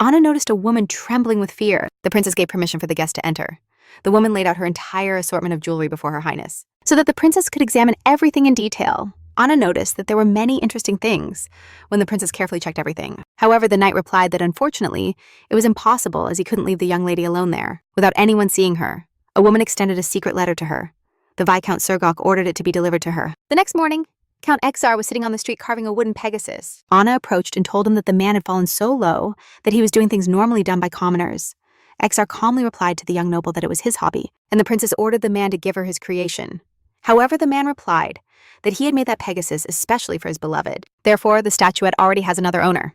Anna noticed a woman trembling with fear. The princess gave permission for the guest to enter. The woman laid out her entire assortment of jewelry before Her Highness, so that the princess could examine everything in detail. Anna noticed that there were many interesting things when the princess carefully checked everything. However, the knight replied that unfortunately, it was impossible as he couldn't leave the young lady alone there, without anyone seeing her. A woman extended a secret letter to her. The Viscount Surgok ordered it to be delivered to her. The next morning, Count Exar was sitting on the street carving a wooden Pegasus. Anna approached and told him that the man had fallen so low that he was doing things normally done by commoners. Exar calmly replied to the young noble that it was his hobby, and the princess ordered the man to give her his creation. However, the man replied that he had made that Pegasus especially for his beloved. Therefore, the statuette already has another owner.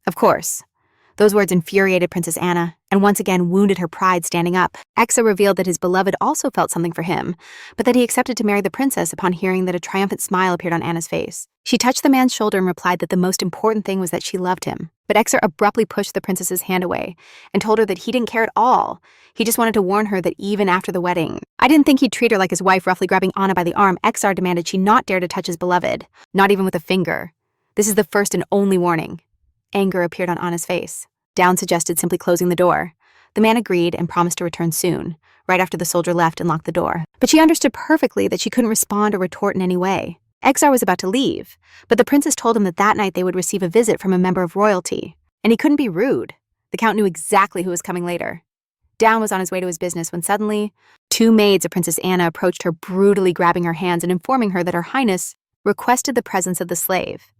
Of course. Those words infuriated Princess Anna, and once again wounded her pride standing up. Exar revealed that his beloved also felt something for him, but that he accepted to marry the princess upon hearing that a triumphant smile appeared on Anna's face. She touched the man's shoulder and replied that the most important thing was that she loved him. But Exar abruptly pushed the princess's hand away and told her that he didn't care at all. He just wanted to warn her that even after the wedding, I didn't think he'd treat her like his wife. Roughly grabbing Anna by the arm, Exar demanded she not dare to touch his beloved, not even with a finger. This is the first and only warning. Anger appeared on Anna's face. Daeon suggested simply closing the door. The man agreed and promised to return soon, right after the soldier left and locked the door. But she understood perfectly that she couldn't respond or retort in any way. Exar was about to leave, but the princess told him that that night they would receive a visit from a member of royalty, and he couldn't be rude. The count knew exactly who was coming later. Daeon was on his way to his business when suddenly, two maids of Princess Anna approached her, brutally grabbing her hands and informing her that Her Highness requested the presence of the slave.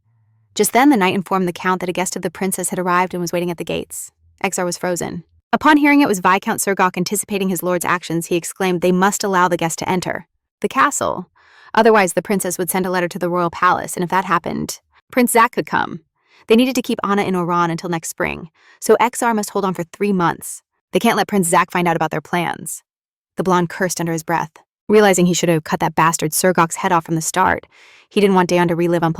Just then, the knight informed the count that a guest of the princess had arrived and was waiting at the gates. Exar was frozen. Upon hearing it was Viscount Surgok anticipating his lord's actions, he exclaimed they must allow the guest to enter the castle. Otherwise, the princess would send a letter to the royal palace, and if that happened, Prince Zach could come. They needed to keep Anna in Oran until next spring, so Exar must hold on for 3 months. They can't let Prince Zach find out about their plans. The blonde cursed under his breath, realizing he should have cut that bastard Surgok's head off from the start. He didn't want Daeon to relive unpleasant